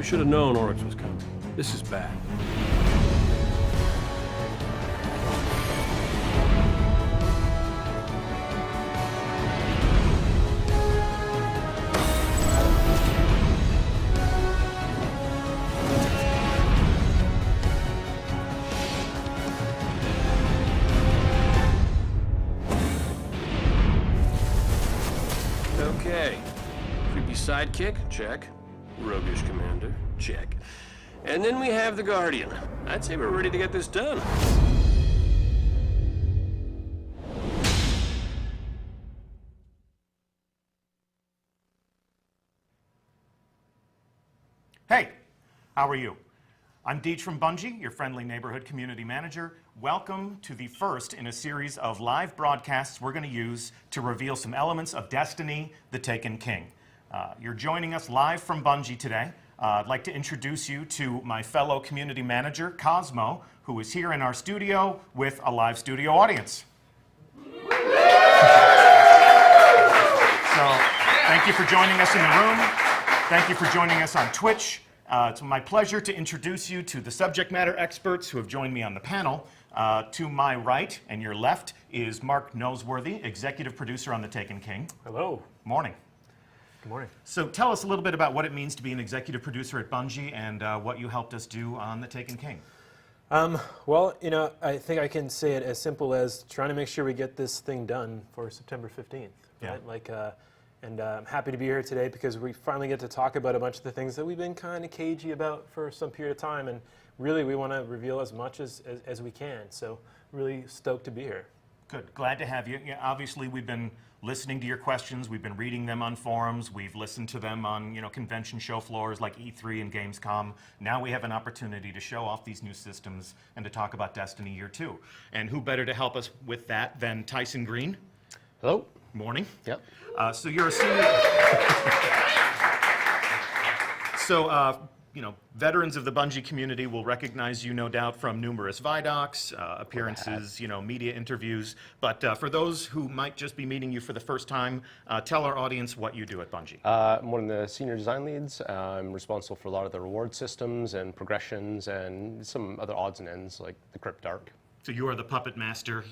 should have known Oryx was coming. This is bad. Okay. Creepy sidekick? Check. Roguish commander? Check. And then we have the Guardian. I'd say we're ready to get this done. Hey, how are you? I'm Deej from Bungie, your friendly neighborhood community manager. Welcome to the first in a series of live broadcasts we're going to use to reveal some elements of Destiny: The Taken King. You're joining us live from Bungie today. I'd like to introduce you to my fellow community manager, Cosmo, who is here in our studio with a live studio audience. So, thank you for joining us in the room. Thank you for joining us on Twitch. It's my pleasure to introduce you to the subject matter experts who have joined me on the panel. To my right and your left is Mark Noseworthy, executive producer on The Taken King. Hello. Morning. Good morning. So tell us a little bit about what it means to be an executive producer at Bungie and what you helped us do on The Taken King. Well, you know, I think I can say it as simple as trying to make sure we get this thing done for September 15th. Yeah. Right? Like, and I'm happy to be here today because we finally get to talk about a bunch of the things that we've been kind of cagey about for some period of time, and really we want to reveal as much as we can. So really stoked to be here. Good. Glad to have you. Yeah, obviously, we've been listening to your questions. We've been reading them on forums. We've listened to them on, convention show floors like E3 and Gamescom. Now we have an opportunity to show off these new systems and to talk about Destiny Year 2. And who better to help us with that than Tyson Green? Hello. Morning. Yep. So you're a senior... veterans of the Bungie community will recognize you, no doubt, from numerous Vidocs, appearances, media interviews. But for those who might just be meeting you for the first time, tell our audience what you do at Bungie. I'm one of the senior design leads. I'm responsible for a lot of the reward systems and progressions and some other odds and ends like the Cryptarch. So you are the puppet master.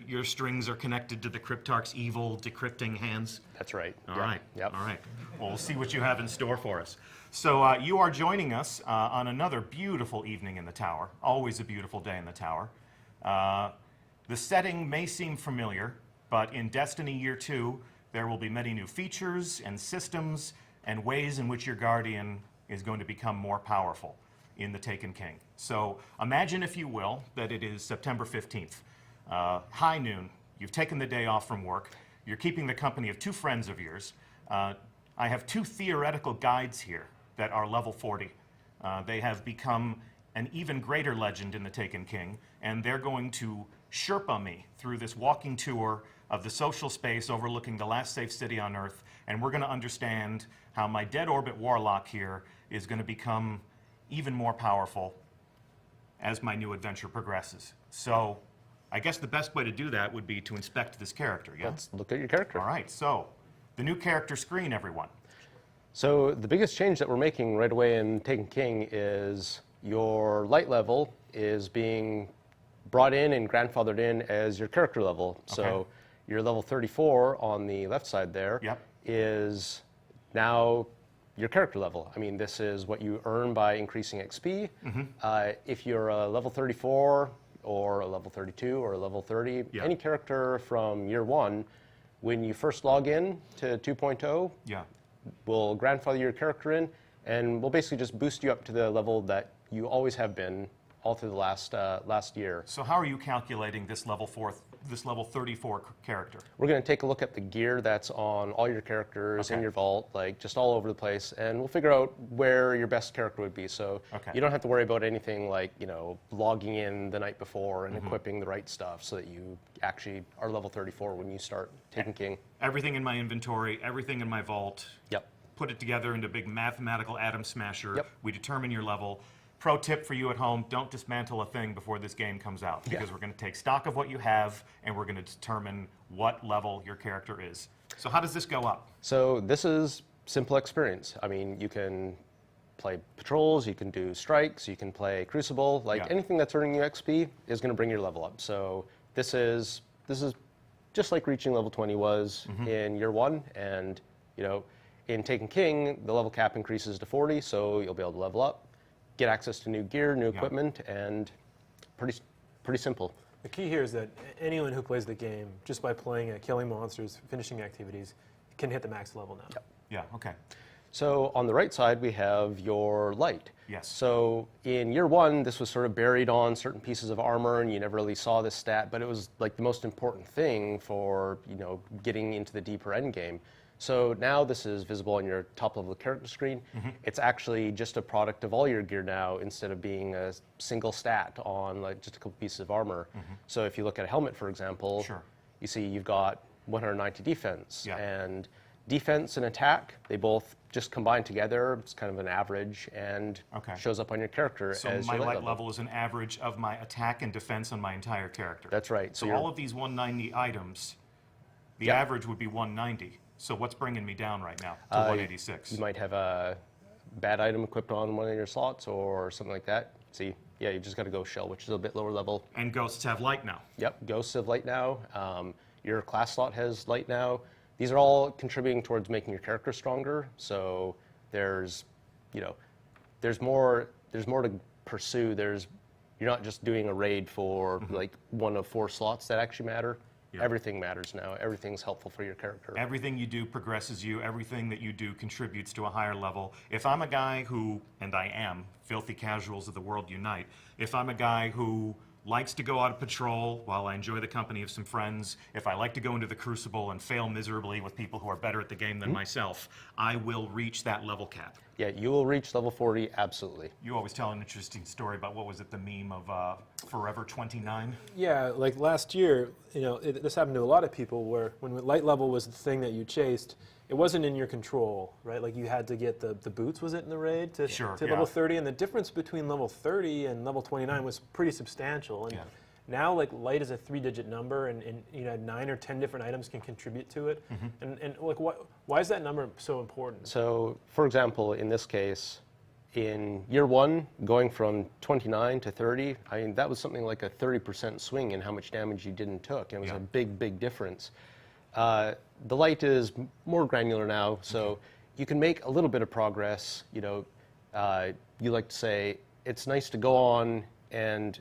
Your strings are connected to the Cryptarch's evil decrypting hands. That's right. All right. Yep. All right. Well, we'll see what you have in store for us. So you are joining us on another beautiful evening in the Tower. Always a beautiful day in the Tower. The setting may seem familiar, but in Destiny Year 2, there will be many new features and systems and ways in which your Guardian is going to become more powerful in The Taken King. So imagine, if you will, that it is September 15th. High noon. You've taken the day off from work. You're keeping the company of two friends of yours. I have two theoretical guides here that are level 40. They have become an even greater legend in The Taken King, and they're going to Sherpa me through this walking tour of the social space overlooking the last safe city on Earth, and we're going to understand how my dead orbit warlock here is going to become even more powerful as my new adventure progresses. So I guess the best way to do that would be to inspect this character, yeah? Let's look at your character. All right, so the new character screen, everyone. So the biggest change that we're making right away in Taken King is your light level is being brought in and grandfathered in as your character level. Okay. So your level 34 on the left side there is now your character level. I mean, this is what you earn by increasing XP. If you're a level 34 or a level 32 or a level 30, any character from year 1, when you first log in to 2.0, we'll grandfather your character in, and we'll basically just boost you up to the level that you always have been all through the last year. So how are you calculating this level 34 character? We're going to take a look at the gear that's on all your characters in your vault, like just all over the place, and we'll figure out where your best character would be. So you don't have to worry about anything like, logging in the night before and equipping the right stuff so that you actually are level 34 when you start Taken King. Everything in my inventory, everything in my vault. Yep. Put it together into a big mathematical atom smasher. We determine your level. Pro tip for you at home, don't dismantle a thing before this game comes out, because we're going to take stock of what you have and we're going to determine what level your character is. So how does this go up? So this is simple experience. I mean, you can play patrols, you can do strikes, you can play crucible. Like anything that's earning you XP is going to bring your level up. So this is just like reaching level 20 was in year 1, and you know, in Taken King, the level cap increases to 40, so you'll be able to level up, get access to new gear, new equipment, and pretty simple. The key here is that anyone who plays the game, just by playing killing monsters, finishing activities, can hit the max level now. Yep. Yeah, okay. So on the right side, we have your light. Yes. So in year 1, this was sort of buried on certain pieces of armor, and you never really saw this stat, but it was like the most important thing for, you know, getting into the deeper end game. So now this is visible on your top level character screen. It's actually just a product of all your gear now, instead of being a single stat on like just a couple pieces of armor. So if you look at a helmet, for example, you see you've got 190 defense, and defense and attack, they both just combine together. It's kind of an average, and shows up on your character so as my your light level is an average of my attack and defense on my entire character. That's right. So all of these 190 items, the average would be 190. So what's bringing me down right now to 186? You might have a bad item equipped on one of your slots or something like that. See, yeah, you just got to go shell, which is a bit lower level. And ghosts have light now. Yep, ghosts have light now. Your class slot has light now. These are all contributing towards making your character stronger. So there's, you know, there's more to pursue. You're not just doing a raid for like 1 of 4 slots that actually matter. Everything matters now. Everything's helpful for your character. Everything you do progresses you. Everything that you do contributes to a higher level. If I'm a guy who, and I am, filthy casuals of the world unite, if I'm a guy who likes to go out of patrol while I enjoy the company of some friends, if I like to go into the Crucible and fail miserably with people who are better at the game than myself, I will reach that level cap. Yeah, you will reach level 40, absolutely. You always tell an interesting story about, what was it, the meme of Forever 29? Yeah, like last year, you know, this happened to a lot of people where when light level was the thing that you chased, it wasn't in your control, right? Like you had to get the boots, was it, in the raid to level 30? And the difference between level 30 and level 29 was pretty substantial. And now, like, light is a 3-digit number, and you know, 9 or 10 different items can contribute to it. And like, why is that number so important? So, for example, in this case, in year 1, going from 29 to 30, I mean, that was something like a 30% swing in how much damage you did and took. It was a big, big difference. The light is more granular now, so you can make a little bit of progress. You know, you like to say it's nice to go on and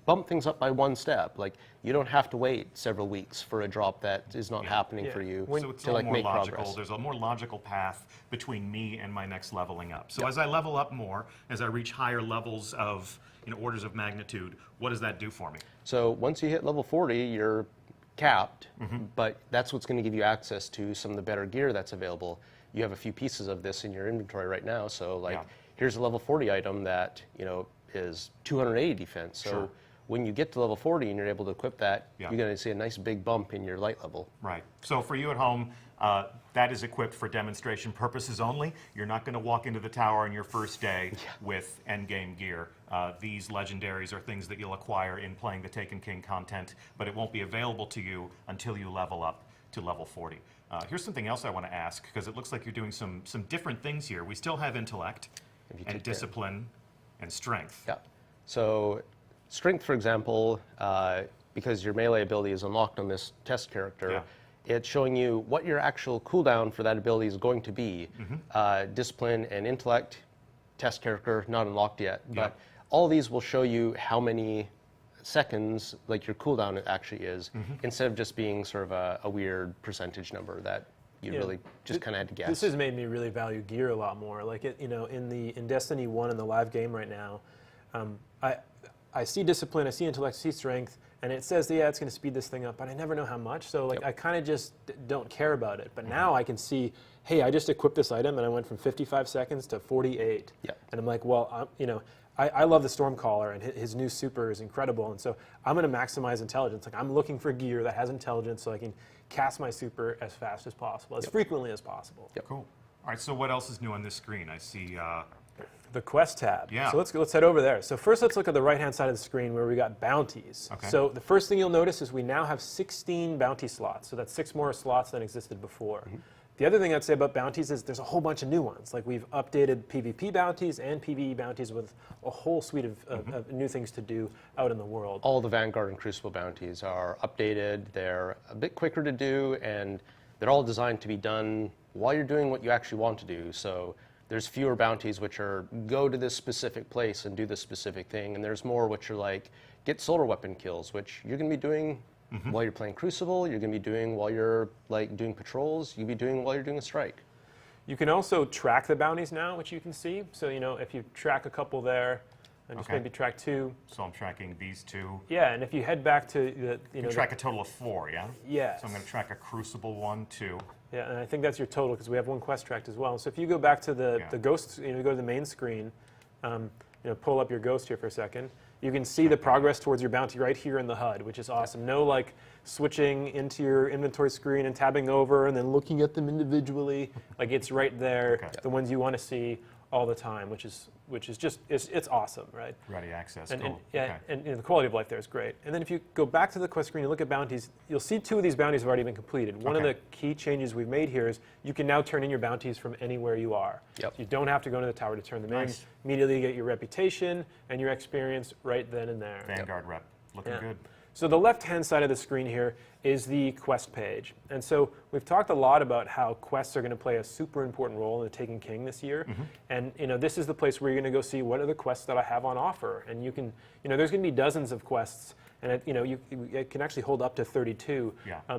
bump things up by 1 step. Like, you don't have to wait several weeks for a drop that is not happening for you so it's to a like more make logical. progress. There's a more logical path between me and my next leveling up. So as I level up more, as I reach higher levels of, you know, orders of magnitude, what does that do for me? So once you hit level 40, you're capped, but that's what's going to give you access to some of the better gear that's available. You have a few pieces of this in your inventory right now, so like here's a level 40 item that, you know, is 280 defense. So when you get to level 40 and you're able to equip that, you're going to see a nice big bump in your light level. Right. So for you at home, that is equipped for demonstration purposes only. You're not going to walk into the tower on your first day with endgame gear. These legendaries are things that you'll acquire in playing the Taken King content, but it won't be available to you until you level up to level 40. Here's something else I want to ask, because it looks like you're doing some different things here. We still have intellect and discipline and strength. Yeah. So strength, for example, because your melee ability is unlocked on this test character, it's showing you what your actual cooldown for that ability is going to be. Discipline and intellect, test character, not unlocked yet. But all these will show you how many seconds, like your cooldown actually is, instead of just being sort of a weird percentage number that you really just kind of had to guess. This has made me really value gear a lot more. Like, you know, in Destiny 1 in the live game right now, I see discipline, I see intellect, I see strength, and it says, yeah, it's going to speed this thing up, but I never know how much. So like, I kind of just don't care about it. But now I can see, hey, I just equipped this item and I went from 55 seconds to 48. And I'm like, well, you know, I love the Stormcaller, and his new super is incredible, and so I'm going to maximize intelligence. Like, I'm looking for gear that has intelligence so I can cast my super as fast as possible, as frequently as possible. Cool. All right, so what else is new on this screen? I see the quest tab. So let's head over there. So first, let's look at the right-hand side of the screen where we got bounties. So the first thing you'll notice is we now have 16 bounty slots. So that's 6 more slots than existed before. The other thing I'd say about bounties is there's a whole bunch of new ones. Like we've updated PvP bounties and PvE bounties with a whole suite of new things to do out in the world. All the Vanguard and Crucible bounties are updated. They're a bit quicker to do, and they're all designed to be done while you're doing what you actually want to do. So there's fewer bounties which are go to this specific place and do this specific thing, and there's more which are like get solar weapon kills, which you're going to be doing while you're playing Crucible, you're going to be doing while you're like doing patrols, you'll be doing while you're doing a strike. You can also track the bounties now, which you can see. So, you know, if you track a couple there, and just maybe track 2. So I'm tracking these 2. Yeah, and if you head back to the, you know, track a total of 4, yeah? Yes. So I'm going to track a Crucible 1, 2. Yeah, and I think that's your total because we have 1 quest tracked as well. So if you go back to the ghost, you know, go to the main screen, you know, pull up your ghost here for a second. You can see the progress towards your bounty right here in the HUD, which is awesome. No like switching into your inventory screen and tabbing over and then looking at them individually. Like it's right there, the ones you want to see all the time, which is just it's awesome, right? Ready access. And, cool. and you know, the quality of life there is great. And then if you go back to the quest screen and look at bounties, you'll see 2 of these bounties have already been completed. One of the key changes we've made here is you can now turn in your bounties from anywhere you are. Yep. So you don't have to go to the tower to turn them in. Immediately get your reputation and your experience right then and there. Vanguard rep. Looking good. So the left-hand side of the screen here is the quest page. And so we've talked a lot about how quests are going to play a super important role in the Taken King this year. And you know, this is the place where you're going to go see what are the quests that I have on offer. And you can, you know, there's going to be dozens of quests, and it, you know, it can actually hold up to 32.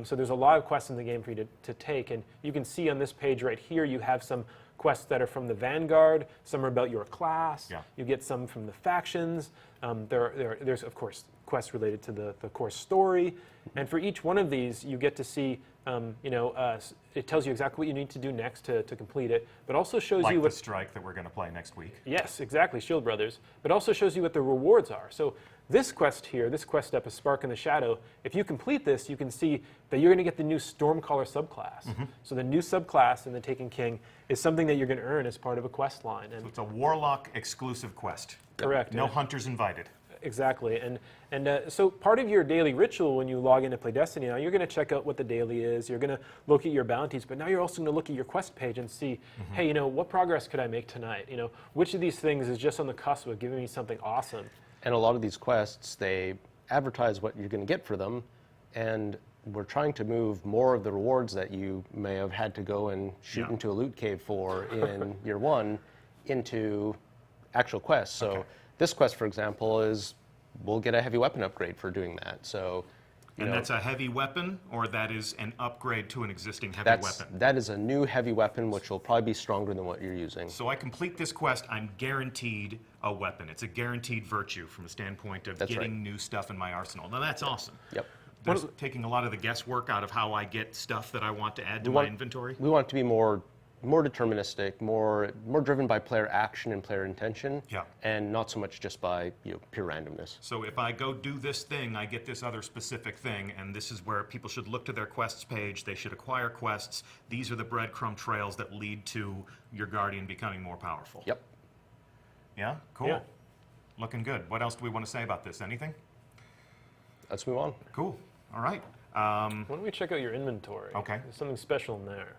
So there's a lot of quests in the game for you to take. And you can see on this page right here, you have some quests that are from the Vanguard, some are about your class, you get some from the factions. There's, of course, quests related to the core story. And for each one of these, you get to see, you know, it tells you exactly what you need to do next to complete it, but also shows like you what... the strike that we're going to play next week. Yes, exactly, Shield Brothers. But also shows you what the rewards are. So this quest here, this quest step, A Spark in the Shadow, if you complete this, you can see that you're going to get the new Stormcaller subclass. So the new subclass in the Taken King is something that you're going to earn as part of a quest line. And so it's a Warlock exclusive quest. Correct. No hunters invited. Exactly, and so part of your daily ritual when you log in to play Destiny now, you're going to check out what the daily is, you're going to look at your bounties, but now you're also going to look at your quest page and see, hey, you know, what progress could I make tonight? You know, which of these things is just on the cusp of giving me something awesome? And a lot of these quests, they advertise what you're going to get for them, and we're trying to move more of the rewards that you may have had to go and shoot into a loot cave for in year 1 into actual quests. So this quest, for example, is we'll get a heavy weapon upgrade for doing that. So, and that's a heavy weapon, or that is an upgrade to an existing heavy weapon? That is a new heavy weapon, which will probably be stronger than what you're using. So I complete this quest, I'm guaranteed a weapon. It's a guaranteed virtue from the standpoint of getting new stuff in my arsenal. Now that's awesome. Yep. There's taking a lot of the guesswork out of how I get stuff that I want to add to my inventory. We want it to be more deterministic, more driven by player action and player intention, and not so much just by pure randomness. So if I go do this thing, I get this other specific thing, and this is where people should look to their quests page. They should acquire quests. These are the breadcrumb trails that lead to your Guardian becoming more powerful. Yep. Yeah? Cool. Yeah. Looking good. What else do we want to say about this? Anything? Let's move on. Cool. All right. Why don't we check out your inventory? Okay. There's something special in there.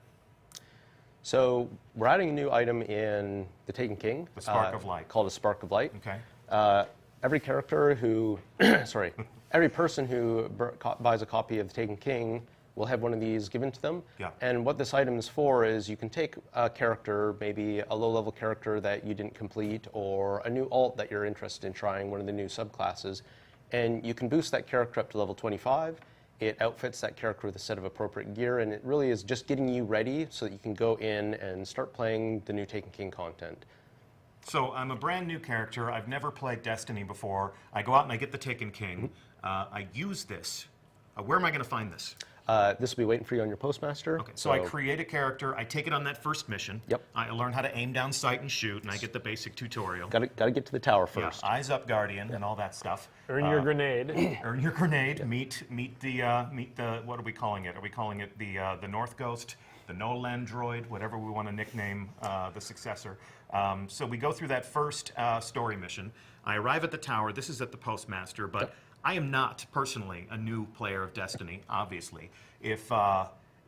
So we're adding a new item in the Taken King. The Spark of Light. Called a Spark of Light. Okay. Every character who, every person who buys a copy of the Taken King will have one of these given to them. Yeah. And what this item is for is you can take a character, maybe a low-level character that you didn't complete, or a new alt that you're interested in trying, one of the new subclasses, and you can boost that character up to level 25. It outfits that character with a set of appropriate gear, and it really is just getting you ready so that you can go in and start playing the new Taken King content. So I'm a brand new character. I've never played Destiny before. I go out and I get the Taken King. I use this. Where am I going to find this? This will be waiting for you on your Postmaster. Okay, so I create a character. I take it on that first mission. Yep. I learn how to aim down sight and shoot, and I get the basic tutorial. Got to get to the tower first. Yeah, eyes up, Guardian, and all that stuff. Earn your grenade. Earn your grenade. Meet the what are we calling it? Are we calling it the North Ghost, the Noland Droid, whatever we want to nickname the successor? So we go through that first story mission. I arrive at the tower. This is at the Postmaster, but I am not personally a new player of Destiny. Obviously, if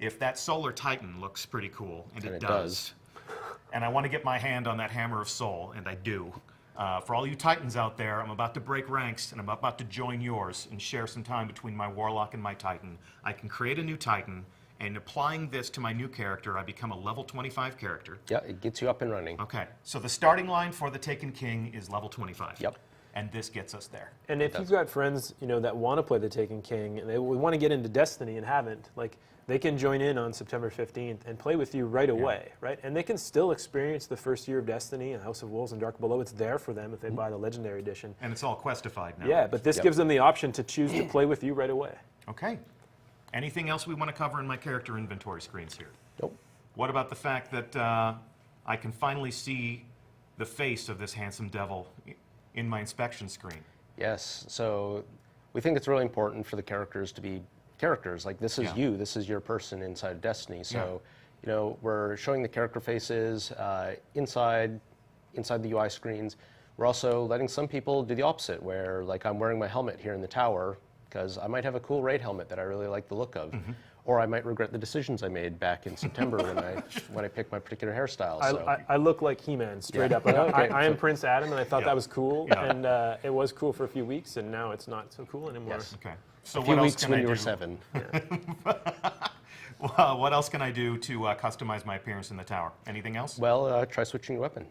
if that Solar Titan looks pretty cool, and it does, and I want to get my hand on that Hammer of Soul, and I do. For all you Titans out there, I'm about to break ranks, and I'm about to join yours and share some time between my Warlock and my Titan. I can create a new Titan, and applying this to my new character, I become a level 25 character. Yeah, it gets you up and running. Okay, so the starting line for the Taken King is level 25. Yep. And this gets us there. And if you've got friends, that want to play the Taken King and they want to get into Destiny and haven't, they can join in on September 15th and play with you right away, right? And they can still experience the first year of Destiny and House of Wolves and Dark Below. It's there for them if they buy the Legendary Edition. And it's all questified now. Yeah, but this gives them the option to choose to play with you right away. Okay. Anything else we want to cover in my character inventory screens here? Nope. What about the fact that I can finally see the face of this handsome devil in my inspection screen? Yes, so we think it's really important for the characters to be characters. Like, this is you, this is your person inside of Destiny. So, we're showing the character faces inside the UI screens. We're also letting some people do the opposite, where, like, I'm wearing my helmet here in the tower because I might have a cool raid helmet that I really like the look of. Or I might regret the decisions I made back in September when I picked my particular hairstyle. I look like He-Man, straight up. I am Prince Adam, and I thought that was cool. And it was cool for a few weeks, and now it's not so cool anymore. Yes. Okay. So a few what weeks else can when I you do? were 7. Well, what else can I do to customize my appearance in the tower? Anything else? Well, try switching your weapon.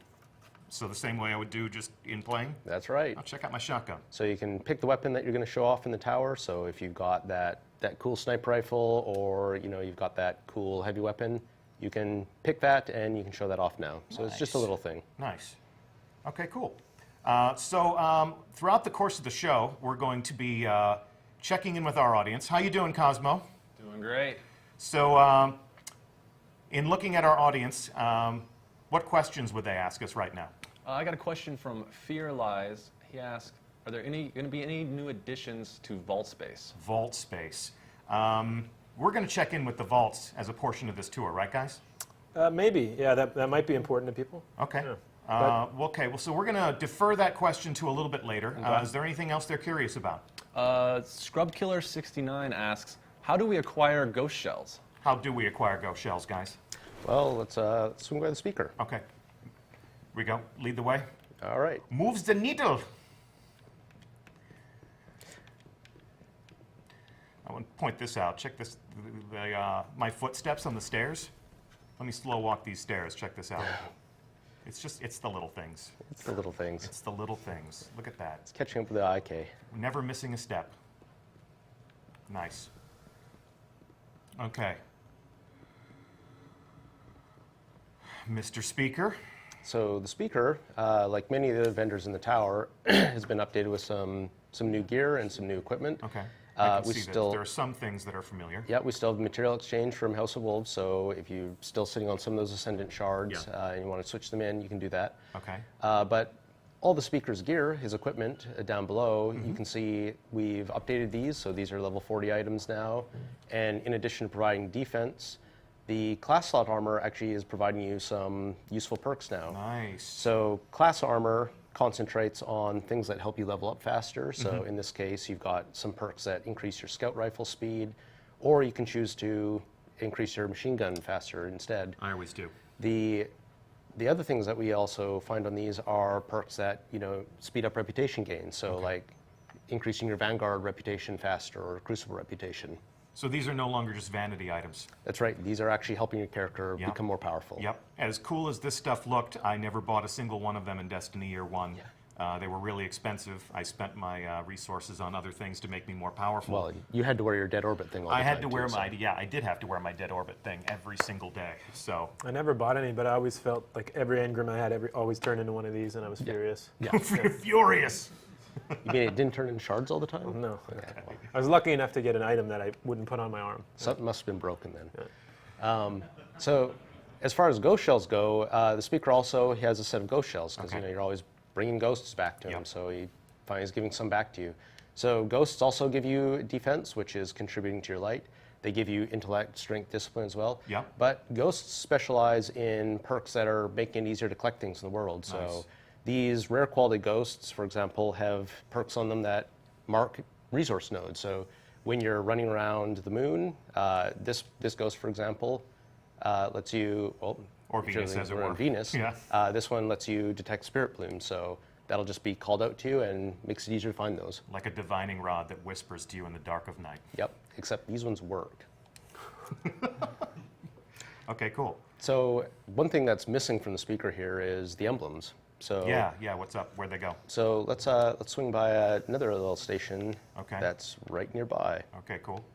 So the same way I would do just in playing? That's right. I'll check out my shotgun. So you can pick the weapon that you're going to show off in the tower. So if you've got that cool sniper rifle, or you've got that cool heavy weapon, you can pick that and you can show that off now. So it's just a little thing. Nice. Okay, cool. So throughout the course of the show, we're going to be checking in with our audience. How you doing, Cosmo? Doing great. So in looking at our audience, what questions would they ask us right now? I got a question from Fear Lies. He asked, are there going to be any new additions to Vault Space? Vault Space. We're going to check in with the vaults as a portion of this tour, right, guys? Maybe. Yeah, that might be important to people. Okay. Yeah. Okay, well, so we're going to defer that question to a little bit later. Is there anything else they're curious about? Scrubkiller69 asks, how do we acquire ghost shells? How do we acquire ghost shells, guys? Well, let's swing by the speaker. Okay. We go. Lead the way. All right. Moves the needle. I want to point this out. Check this. My footsteps on the stairs. Let me slow walk these stairs. Check this out. It's the little things. It's the little things. It's the little things. Look at that. It's catching up with the IK. Never missing a step. Nice. Okay. Mr. Speaker. So the speaker, like many of the vendors in the tower, has been updated with some new gear and some new equipment. Okay. I can we see still, that. There are some things that are familiar. Yeah, we still have material exchange from House of Wolves, so if you're still sitting on some of those Ascendant shards and you want to switch them in, you can do that. Okay. But all the speaker's gear, his equipment down below, you can see we've updated these, so these are level 40 items now. And in addition to providing defense, the class slot armor actually is providing you some useful perks now. Nice. So class armor concentrates on things that help you level up faster. So in this case, you've got some perks that increase your scout rifle speed, or you can choose to increase your machine gun faster instead. I always do. The other things that we also find on these are perks that speed up reputation gains. So like increasing your Vanguard reputation faster or Crucible reputation. So these are no longer just vanity items. That's right. These are actually helping your character become more powerful. Yep. As cool as this stuff looked, I never bought a single one of them in Destiny Year 1. They were really expensive. I spent my resources on other things to make me more powerful. Well, you had to wear your Dead Orbit thing all the time. I had to wear I did have to wear my Dead Orbit thing every single day. So I never bought any, but I always felt like every engram I had always turned into one of these, and I was furious. Yeah. Furious. You mean it didn't turn into shards all the time? No. Okay. Well, I was lucky enough to get an item that I wouldn't put on my arm. something must have been broken then. So as far as ghost shells go, the speaker also has a set of ghost shells because you're always bringing ghosts back to him, so he finally is giving some back to you. So ghosts also give you defense, which is contributing to your light. They give you intellect, strength, discipline as well. Yeah. But ghosts specialize in perks that are making it easier to collect things in the world. So these rare quality ghosts, for example, have perks on them that mark resource nodes. So when you're running around the moon, this ghost, for example, lets you, well, or Venus, as it were. On Venus. Yeah. This one lets you detect spirit plumes, so that'll just be called out to you and makes it easier to find those. Like a divining rod that whispers to you in the dark of night. Yep, except these ones work. Okay, cool. So one thing that's missing from the speaker here is the emblems. So yeah, what's up? Where'd they go? So let's swing by another little station that's right nearby. Okay, cool.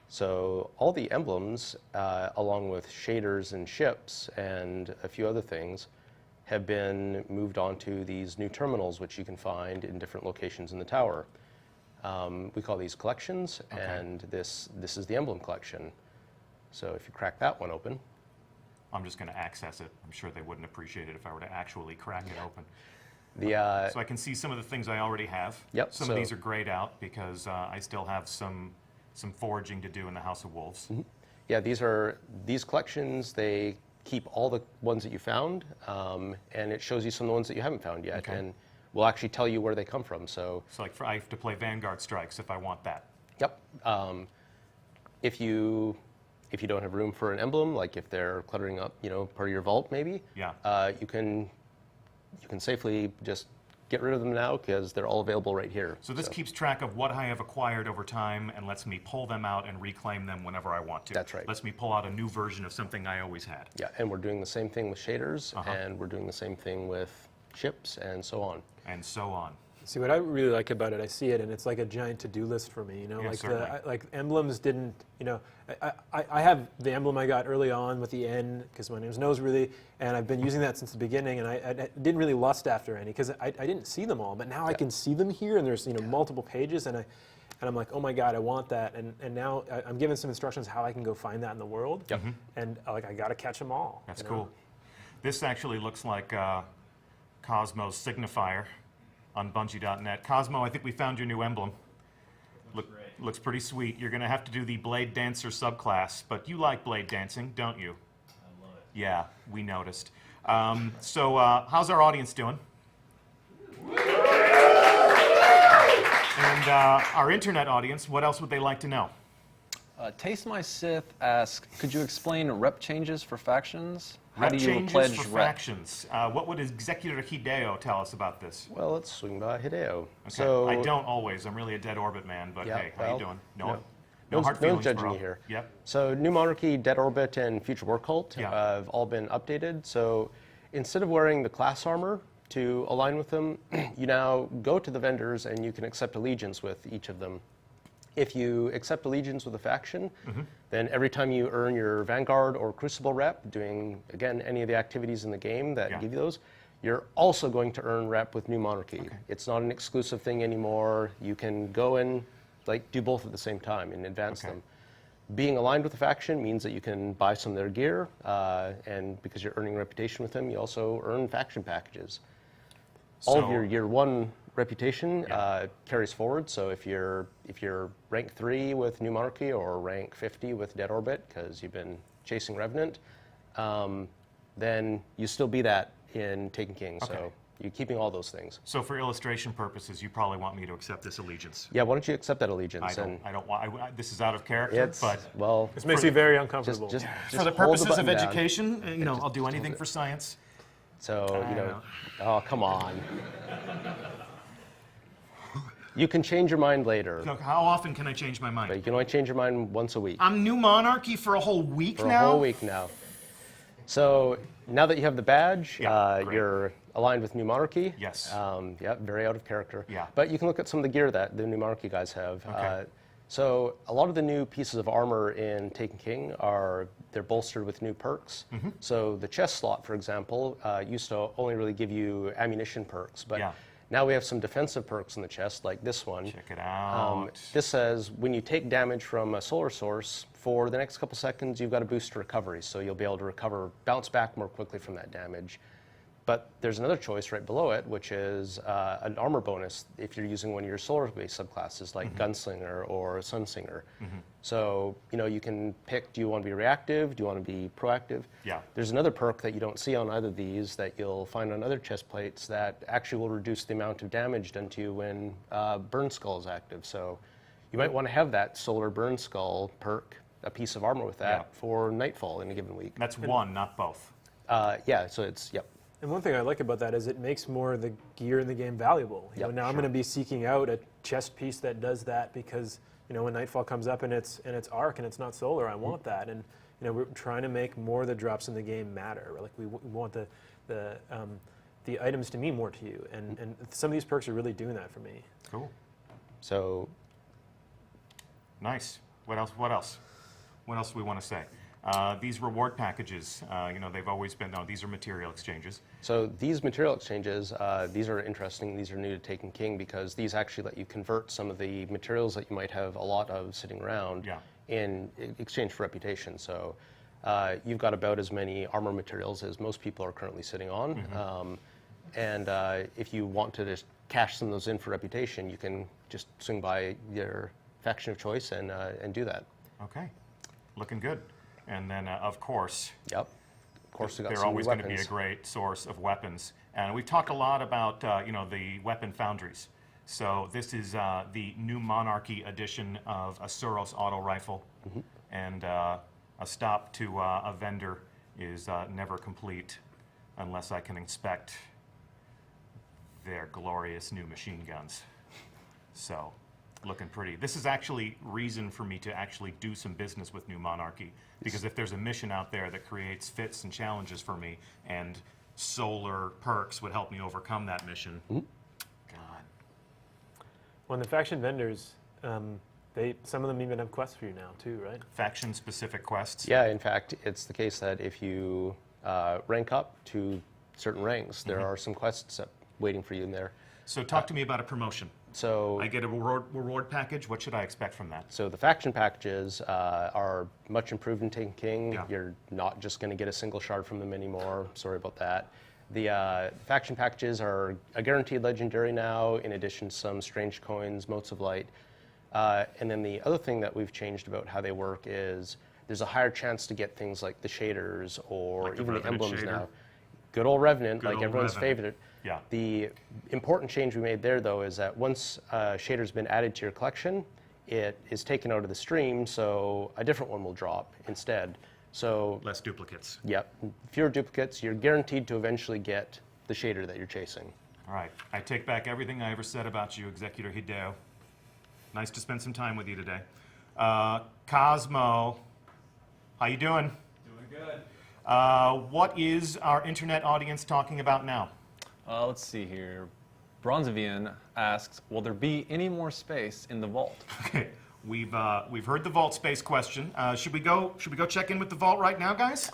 So all the emblems, along with shaders and ships and a few other things, have been moved onto these new terminals, which you can find in different locations in the tower. We call these collections, and this is the emblem collection. So if you crack that one open. I'm just going to access it. I'm sure they wouldn't appreciate it if I were to actually crack it open. So I can see some of the things I already have. Yep. Some of these are grayed out because I still have some foraging to do in the House of Wolves. Mm-hmm. Yeah, these collections, they keep all the ones that you found, and it shows you some of the ones that you haven't found yet, and will actually tell you where they come from. So like I have to play Vanguard Strikes if I want that. Yep. If you don't have room for an emblem, like if they're cluttering up, part of your vault, maybe. Yeah. You can safely just get rid of them now because they're all available right here. So this keeps track of what I have acquired over time and lets me pull them out and reclaim them whenever I want to. That's right. Lets me pull out a new version of something I always had. Yeah, and we're doing the same thing with shaders, and we're doing the same thing with ships, and so on. And so on. See, what I really like about it, I see it, and it's like a giant to-do list for me. Yeah, like emblems didn't. I have the emblem I got early on with the N because my name's Noseworthy, and I've been using that since the beginning. And I didn't really lust after any because I didn't see them all, but now I can see them here, and there's multiple pages, and I'm like, oh my God, I want that, and now I'm given some instructions how I can go find that in the world. Yep. And I got to catch them all. That's cool. This actually looks like Cosmo's signifier on Bungie.net. Cosmo, I think we found your new emblem. Looks pretty sweet. You're going to have to do the Blade Dancer subclass, but you like blade dancing, don't you? I love it. Yeah, we noticed. So how's our audience doing? And our internet audience, what else would they like to know? Taste My Sith asks, could you explain rep changes for factions? How Rep do you changes pledge for rep? factions. What would Executor Hideo tell us about this? Well, let's swing by Hideo. Okay. So I don't always. I'm really a dead orbit man, but hey, how you doing? No hard one's feelings, judging bro. you here. Yep. So New Monarchy, Dead Orbit, and Future War Cult have all been updated. So instead of wearing the class armor to align with them, you now go to the vendors and you can accept allegiance with each of them. If you accept allegiance with a faction, then every time you earn your Vanguard or Crucible rep, doing, again, any of the activities in the game that give you those, you're also going to earn rep with New Monarchy. Okay. It's not an exclusive thing anymore. You can go and do both at the same time and advance them. Being aligned with a faction means that you can buy some of their gear, and because you're earning reputation with them, you also earn faction packages. All of your year one reputation carries forward. So if you're rank 3 with New Monarchy or rank 50 with Dead Orbit because you've been chasing Revenant, then you still be that in Taken King. So you're keeping all those things. So for illustration purposes, you probably want me to accept this allegiance. Yeah, why don't you accept that allegiance? I don't want. This is out of character, but well, this makes you very uncomfortable. Just for the purposes of education, I'll do anything for science. So oh come on. You can change your mind later. Look, how often can I change my mind? But you can only change your mind once a week. I'm New Monarchy for a whole week now? For a whole week now. So now that you have the badge, you're aligned with New Monarchy. Yes. Yeah, very out of character. Yeah. But you can look at some of the gear that the New Monarchy guys have. Okay. So a lot of the new pieces of armor in Taken King they're bolstered with new perks. So the chest slot, for example, used to only really give you ammunition perks, but now we have some defensive perks in the chest, like this one. Check it out. This says when you take damage from a solar source, for the next couple seconds, you've got a boost to recovery, so you'll be able to bounce back more quickly from that damage. But there's another choice right below it, which is an armor bonus if you're using one of your solar-based subclasses, like Gunslinger or Sunsinger. So, you can pick, do you want to be reactive? Do you want to be proactive? Yeah. There's another perk that you don't see on either of these that you'll find on other chest plates that actually will reduce the amount of damage done to you when Burn Skull is active. So you might want to have that Solar Burn Skull perk, a piece of armor with that Yeah. for Nightfall in a given week. That's one, not both. Yeah, so it's, yep. And one thing I like about that is it makes more of the gear in the game valuable. You know, Yep, now I'm sure. going to be seeking out a chest piece that does that because, you know, when Nightfall comes up and it's arc and it's not solar, I want that. And, you know, we're trying to make more of the drops in the game matter. Like we want the items to mean more to you. And some of these perks are really doing that for me. Cool. So Nice. What else? What else? What else do we want to say? These reward packages, you know, they've always been, no, these are material exchanges. So these material exchanges, these are interesting. These are new to Taken King because these actually let you convert some of the materials that you might have a lot of sitting around in exchange for reputation. So you've got about as many armor materials as most people are currently sitting on. And if you want to just cash some of those in for reputation, you can just swing by your faction of choice and do that. Okay. Looking good. And then, of course, Yep. Of course, we got they're some always new going to be a weapons. great source of weapons. And we've talked a lot about, you know, the weapon foundries. So this is the new Monarchy edition of a SUROS auto rifle. And a stop to a vendor is never complete unless I can inspect their glorious new machine guns. So, looking pretty. This is actually reason for me to actually do some business with New Monarchy, because if there's a mission out there that creates fits and challenges for me, and solar perks would help me overcome that mission, God. Well, the faction vendors, some of them even have quests for you now too, right? Faction-specific quests. Yeah, in fact, it's the case that if you rank up to certain ranks, there are some quests waiting for you in there. So talk to me about a promotion. So I get a reward package. What should I expect from that? So the faction packages are much improved in Taken King. Yeah. You're not just going to get a single shard from them anymore. Sorry about that. The faction packages are a guaranteed legendary now, in addition to some strange coins, motes of light. And then the other thing that we've changed about how they work is there's a higher chance to get things like the shaders or Like the even the Revenant emblems shader. now. Good old Revenant, Good like old everyone's Revenant. favorite. Yeah. The important change we made there, though, is that once shader's been added to your collection, it is taken out of the stream, so a different one will drop instead. So, Less duplicates. yep, fewer duplicates. You're guaranteed to eventually get the shader that you're chasing. All right. I take back everything I ever said about you, Executor Hideo. Nice to spend some time with you today. Cosmo, how you doing? Doing good. What is our internet audience talking about now? Let's see here. Bronzevian asks, will there be any more space in the vault? Okay, we've heard the vault space question. Should we go check in with the vault right now, guys?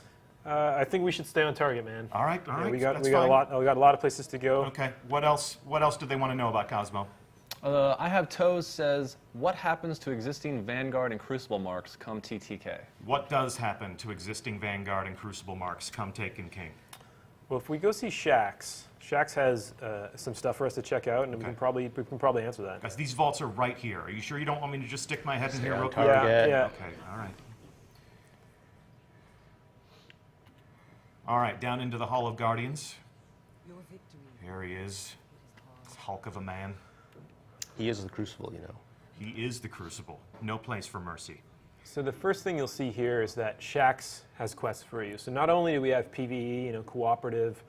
I think we should stay on target, man. All right, Yeah, we got that's a fine. lot. We got a lot of places to go. Okay, what else do they want to know about Cosmo? I have Toes says, what happens to existing Vanguard and Crucible marks come TTK? What does happen to existing Vanguard and Crucible marks come Taken King? Well, if we go see Shax has some stuff for us to check out, and we can probably answer that. Guys, these vaults are right here. Are you sure you don't want me to just stick my head in here on real quick? target. Yeah. Okay, all right. All right, down into the Hall of Guardians. Here he is. This Hulk of a man. He is the Crucible, you know. He is the Crucible. No place for mercy. So the first thing you'll see here is that Shax has quests for you. So not only do we have PvE, cooperative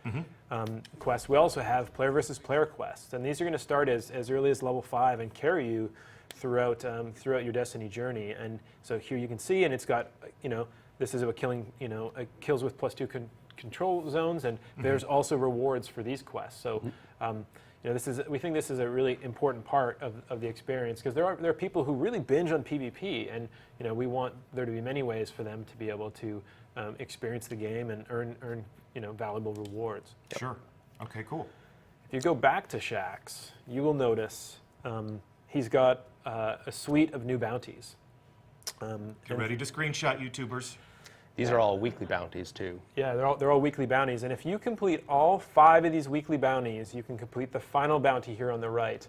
quests, we also have player versus player quests, and these are going to start as early as level 5 and carry you throughout your Destiny journey. And so here you can see, and it's got this is about killing kills with +2 control zones, and there's also rewards for these quests. So. We think this is a really important part of the experience, because there are people who really binge on PvP, and we want there to be many ways for them to be able to experience the game and earn valuable rewards. Sure. Okay, cool. If you go back to Shax, you will notice he's got a suite of new bounties. Get ready to screenshot, YouTubers. These are all weekly bounties, too. Yeah, they're all weekly bounties, and if you complete all 5 of these weekly bounties, you can complete the final bounty here on the right,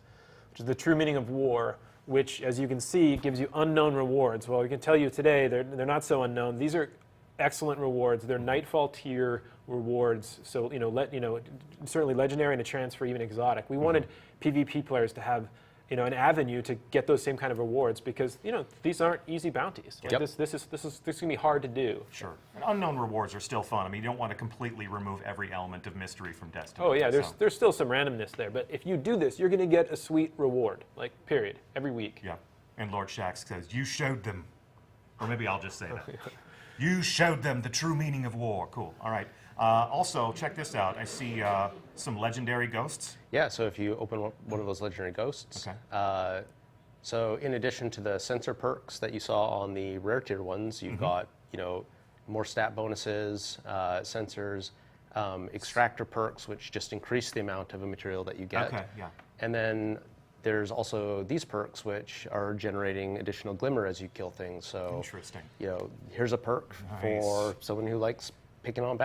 which is the true meaning of war, which, as you can see, gives you unknown rewards. Well, we can tell you today they're not so unknown. These are excellent rewards. They're Nightfall tier rewards, so certainly legendary and a chance for even exotic. We wanted PvP players to have an avenue to get those same kind of rewards, because these aren't easy bounties. Like, Yep. This is gonna be hard to do. Sure. And unknown rewards are still fun. I mean, you don't want to completely remove every element of mystery from Destiny. Oh yeah, so- there's still some randomness there, but if you do this, you're gonna get a sweet reward, like period, every week. Yeah. And Lord Shaxx says, "You showed them," or maybe I'll just say that. You showed them the true meaning of war. Cool. All right. Also, check this out. I see some legendary ghosts. Yeah, so if you open one of those legendary ghosts, Okay. so in addition to the sensor perks that you saw on the rare tier ones, you've got more stat bonuses, sensors, extractor perks, which just increase the amount of a material that you get. Okay, yeah. And then there's also these perks, which are generating additional glimmer as you kill things. So Interesting. Here's a perk for someone who likes picking on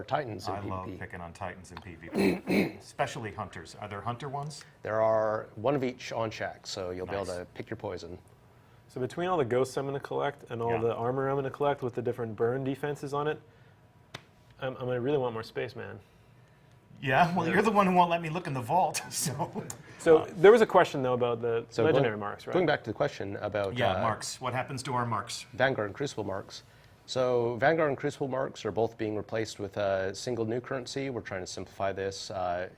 Titans in I PvP. love picking on Titans in PvP, especially hunters. Are there hunter ones? There are one of each on Shaxx, so you'll be Nice. able to pick your poison. So between all the ghosts I'm gonna collect and all Yeah. the armor I'm gonna collect with the different burn defenses on it, I'm gonna really want more space, man. Yeah. Well, you're the one who won't let me look in the vault. So there was a question though about the So legendary going, marks, right? Going back to the question about marks. What happens to our marks? Vanguard and Crucible marks. So Vanguard and Crucible marks are both being replaced with a single new currency. We're trying to simplify this,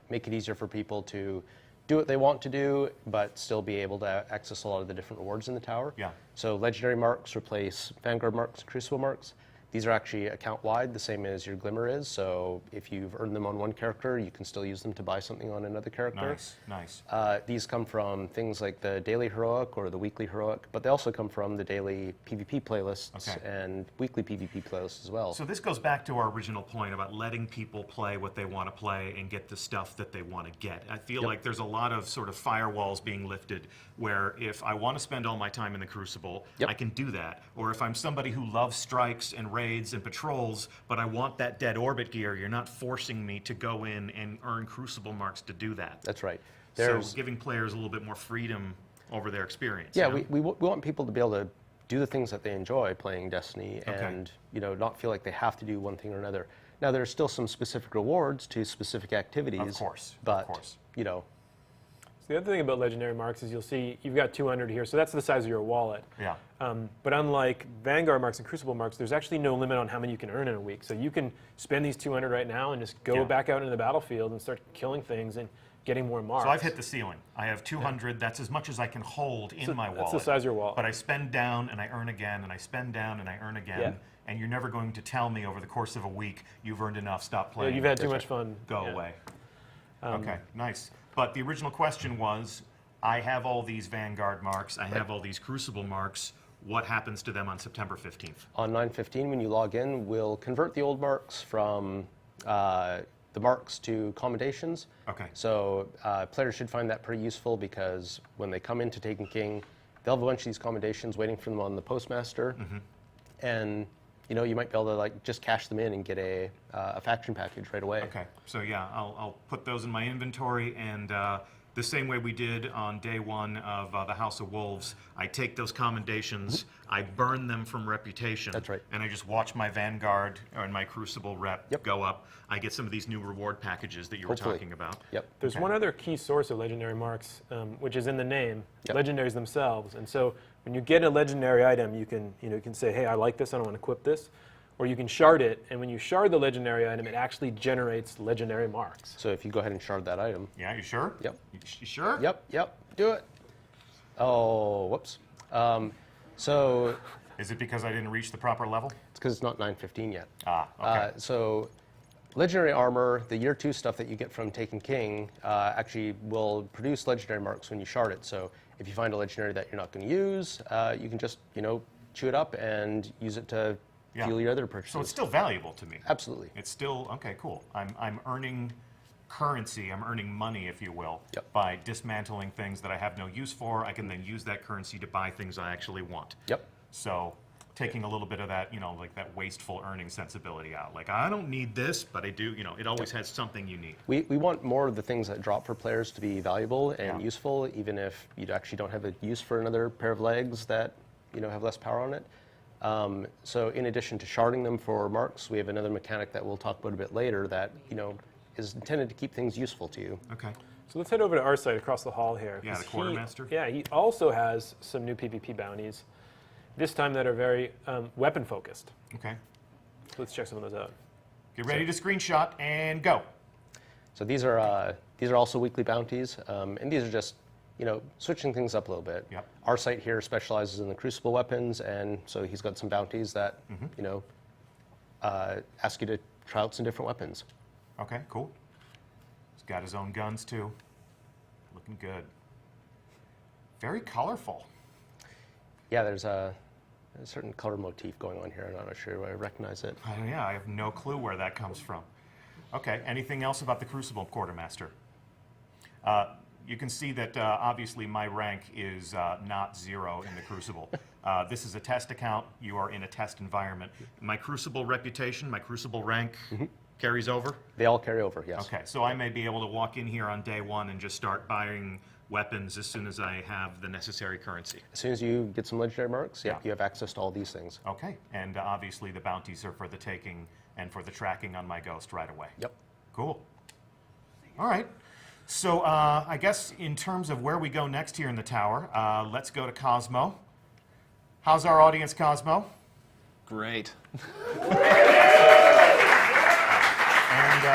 make it easier for people to do what they want to do, but still be able to access a lot of the different rewards in the tower. Yeah. So legendary marks replace Vanguard marks and Crucible marks. These are actually account-wide, the same as your Glimmer is. So if you've earned them on one character, you can still use them to buy something on another character. Nice. These come from things like the daily heroic or the weekly heroic, but they also come from the daily PvP playlists and weekly PvP playlists as well. So this goes back to our original point about letting people play what they want to play and get the stuff that they want to get. I feel like there's a lot of sort of firewalls being lifted where if I want to spend all my time in the Crucible, I can do that. Or if I'm somebody who loves strikes and raids and patrols, but I want that dead orbit gear, you're not forcing me to go in and earn Crucible marks to do that. That's right. So giving players a little bit more freedom over their experience. Yeah, we want people to be able to do the things that they enjoy playing Destiny and not feel like they have to do one thing or another. Now, there are still some specific rewards to specific activities. Of course. But, So the other thing about legendary marks is you'll see you've got 200 here, so that's the size of your wallet. Yeah. But unlike Vanguard marks and Crucible marks, there's actually no limit on how many you can earn in a week. So you can spend these 200 right now and just go back out into the battlefield and start killing things and getting more marks. So I've hit the ceiling. I have 200. That's as much as I can hold in my wallet. That's the size of your wallet. But I spend down and I earn again, and I spend down and I earn again. Yeah. And you're never going to tell me over the course of a week you've earned enough. Stop playing. Yeah, you've had too much fun. Go away. Okay, nice. But the original question was, I have all these Vanguard marks. I have all these Crucible marks. What happens to them on September 15th? On 9/15, when you log in, we'll convert the old marks from the marks to commendations. Okay. So players should find that pretty useful because when they come into Taken King, they'll have a bunch of these commendations waiting for them on the Postmaster. And you might be able to just cash them in and get a faction package right away. Okay, so yeah, I'll put those in my inventory, and the same way we did on day one of the House of Wolves, I take those commendations, I burn them from reputation. That's right. And I just watch my Vanguard or my Crucible rep go up. I get some of these new reward packages that you were Hopefully. talking about. Yep. There's one other key source of legendary marks, which is in the name, legendaries themselves. And so when you get a legendary item, you can say, hey, I like this, I don't want to equip this. Or you can shard it, and when you shard the legendary item, it actually generates legendary marks. So if you go ahead and shard that item. Yeah, you sure? Yep. You sure? Yep, do it. Oh, whoops. So Is it because I didn't reach the proper level? it's because it's not 9/15 yet. Okay. So legendary armor, the year 2 stuff that you get from Taken King, actually will produce legendary marks when you shard it. So if you find a legendary that you're not going to use, you can just chew it up and use it to fuel your other purchases. So it's still valuable to me. Absolutely. It's still, okay, cool. I'm earning currency, I'm earning money, if you will, Yep. by dismantling things that I have no use for. I can then use that currency to buy things I actually want. Yep. So taking a little bit of that, like that wasteful earning sensibility out. Like, I don't need this, but I do, it always has something you need. We want more of the things that drop for players to be valuable and Yeah. useful, even if you actually don't have a use for another pair of legs that have less power on it. So in addition to sharding them for marks, we have another mechanic that we'll talk about a bit later that is intended to keep things useful to you. Okay. So let's head over to our site across the hall here. Yeah, 'cause the Quartermaster. He also has some new PvP bounties, this time that are very weapon focused. Okay. So let's check some of those out. Get ready to screenshot and go. So these are also weekly bounties, and these are just switching things up a little bit. Yep. Our site here specializes in the Crucible weapons, and so he's got some bounties that ask you to try out some different weapons. Okay, cool. He's got his own guns too. Looking good. Very colorful. Yeah, there's a certain color motif going on here. I'm not sure where I recognize it. Yeah, I have no clue where that comes from. Okay, anything else about the Crucible Quartermaster? You can see that obviously my rank is not 0 in the Crucible. This is a test account. You are in a test environment. My Crucible reputation, my Crucible rank carries over? They all carry over, yes. Okay, so I may be able to walk in here on day 1 and just start buying weapons as soon as I have the necessary currency. As soon as you get some legendary marks, Yeah. you have access to all these things. Okay, and obviously the bounties are for the taking and for the tracking on my ghost right away. Yep. Cool. All right. So I guess in terms of where we go next here in the tower, let's go to Cosmo. How's our audience, Cosmo? Great. And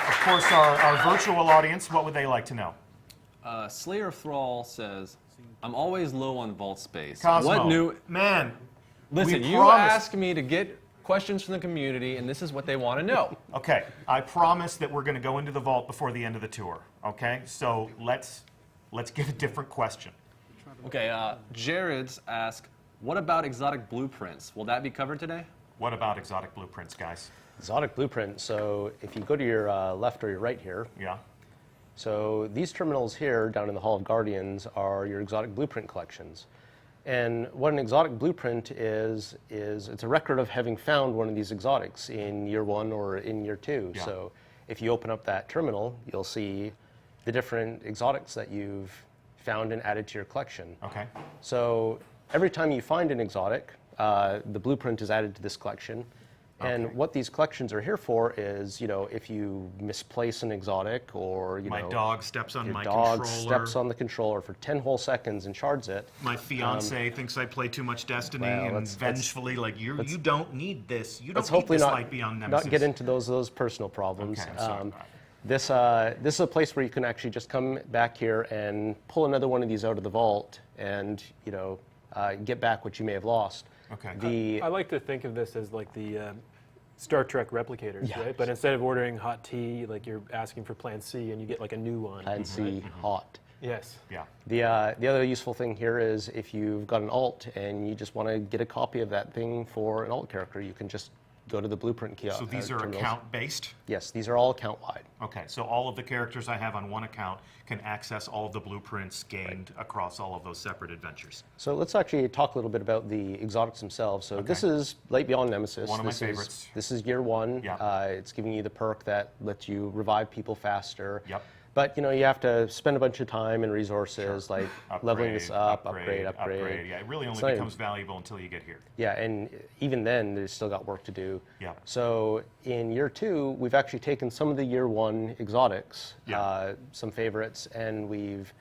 of course, our virtual audience, what would they like to know? Slayer of Thrall says, I'm always low on vault space. Cosmo, What new... man, Listen, we you promised- asked me to get questions from the community, and this is what they want to know. Okay, I promise that we're going to go into the vault before the end of the tour. Okay, so let's get a different question. Okay, Jared's asked, what about exotic blueprints? Will that be covered today? What about exotic blueprints, guys? Exotic blueprint. So if you go to your left or your right here, Yeah. so these terminals here down in the Hall of Guardians are your exotic blueprint collections. And what an exotic blueprint is it's a record of having found one of these exotics in year 1 or in year 2. Yeah. So if you open up that terminal, you'll see the different exotics that you've found and added to your collection. Okay. So every time you find an exotic, the blueprint is added to this collection. And Okay. what these collections are here for is, if you misplace an exotic or, My dog steps on your my dog controller. steps on the controller for 10 whole seconds and shards it. My fiance thinks I play too much Destiny, well, and let's- vengefully, like, you don't need this. You Let's don't need hopefully this not, light beyond Nemesis. not get into those personal problems. Okay, I'm sorry. This is a place where you can actually just come back here and pull another one of these out of the vault and, get back what you may have lost. Okay. I like to think of this as like the Star Trek replicators, Yeah. right? But instead of ordering hot tea, like you're asking for Plan C and you get like a new one. Plan C hot. Yes. Yeah. The other useful thing here is if you've got an alt and you just want to get a copy of that thing for an alt character, you can just go to the blueprint kiosk. So these are account-based? Yes, these are all account-wide. Okay, so all of the characters I have on one account can access all of the blueprints gained across all of those separate adventures. So let's actually talk a little bit about the exotics themselves. So this is Light Beyond Nemesis. One of my This favorites. This is year 1. Yeah. It's giving you the perk that lets you revive people faster. Yep. But you have to spend a bunch of time and resources like leveling this up, upgrade. Yeah, it really only It's not becomes valuable until you get here. Yeah, and even then, there's still got work to do. Yeah. So in year 2, we've actually taken some of the year 1 exotics, Yeah. some favorites, and we've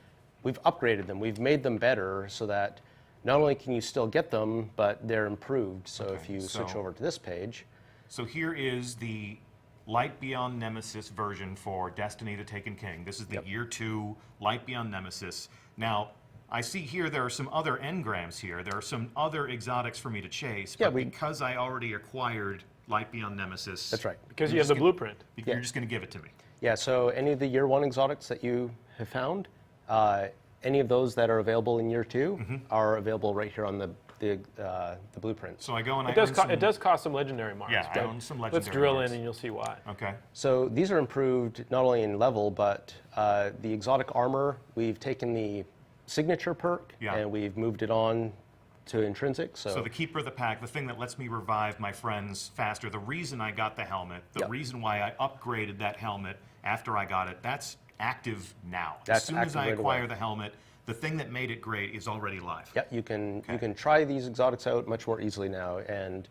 upgraded them. We've made them better so that not only can you still get them, but they're improved. So Okay, if you switch so- over to this page, So here is the Light Beyond Nemesis version for Destiny the Taken King. This is the year 2 Light Beyond Nemesis. Now, I see here there are some other engrams here. There are some other exotics for me to chase, Yeah, but because I already acquired Light Beyond Nemesis... that's right. Because you're you have the just blueprint. You're just going to give it to me. Yeah, so any of the year 1 exotics that you have found, any of those that are available in year 2 are available right here on the blueprint. So I go and I It does, earn some... it does cost some legendary marks. Yeah, I but own some let's legendary drill marks. in and you'll see why. Okay. So these are improved not only in level, but the exotic armor, we've taken the signature perk Yeah. and we've moved it on to intrinsic. So the Keeper of the Pack, the thing that lets me revive my friends faster, the reason I got the helmet, the Yep. reason why I upgraded that helmet after I got it, that's active now. That's as soon as active I right acquire away. the helmet, the thing that made it great is already live. yeah, you can try these exotics out much more easily now. And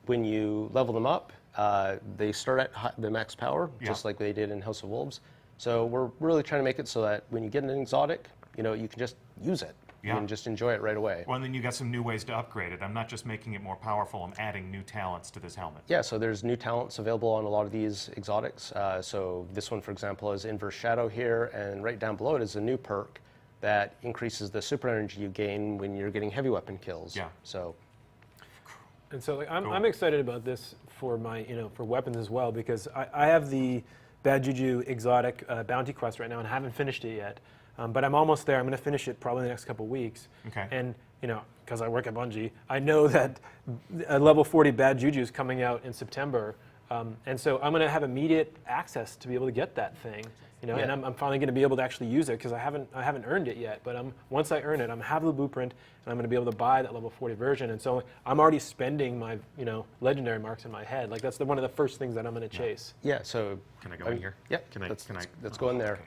when you level them up, they start at the max power, just like they did in House of Wolves. So we're really trying to make it so that when you get an exotic, you can just use it. You can just enjoy it right away. Well, and then you got some new ways to upgrade it. I'm not just making it more powerful, I'm adding new talents to this helmet. Yeah, so there's new talents available on a lot of these exotics. So this one, for example, is Inverse Shadow here, and right down below it is a new perk that increases the super energy you gain when you're getting heavy weapon kills. Yeah. So. And so Cool. I'm excited about this for my, for weapons as well, because I have the Bad Juju exotic bounty quest right now and haven't finished it yet. But I'm almost there. I'm going to finish it probably in the next couple weeks. Okay. And, because I work at Bungie, I know that a level 40 Bad Juju is coming out in September. And so I'm going to have immediate access to be able to get that thing. And I'm finally going to be able to actually use it because I haven't earned it yet. But once I earn it, I'm have the blueprint and I'm going to be able to buy that level 40 version. And so I'm already spending my legendary marks in my head. Like that's one of the first things that I'm going to chase. Yeah. So. Can I go in here? Yeah. Can I? Let's go in there. Okay.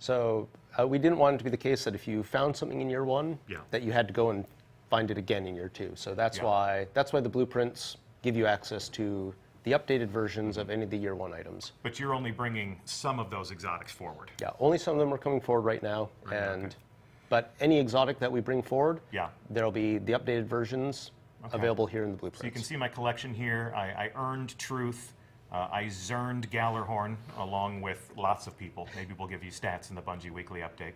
So we didn't want it to be the case that if you found something in year 1, that you had to go and find it again in year 2. So that's why the blueprints give you access to the updated versions of any of the year 1 items. But you're only bringing some of those exotics forward. Yeah, only some of them are coming forward right now, but any exotic that we bring forward, there'll be the updated versions available here in the blueprints. So you can see my collection here. I earned Truth. I zerned Gallarhorn along with lots of people. Maybe we'll give you stats in the Bungie Weekly Update.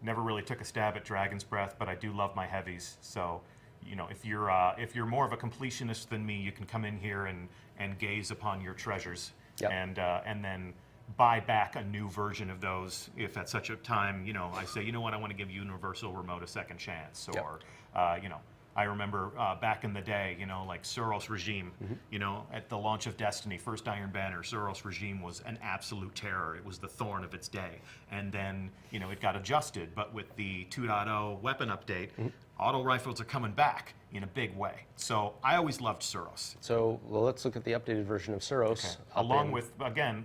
Never really took a stab at Dragon's Breath, but I do love my heavies. So, if you're more of a completionist than me, you can come in here and gaze upon your treasures, and then buy back a new version of those if at such a time, I say, I want to give Universal Remote a second chance, or I remember back in the day, like SUROS Regime, at the launch of Destiny, first Iron Banner, SUROS Regime was an absolute terror. It was the thorn of its day. And then, it got adjusted. But with the 2.0 weapon update, auto rifles are coming back in a big way. So I always loved SUROS. So, let's look at the updated version of SUROS. Okay. Along with, again,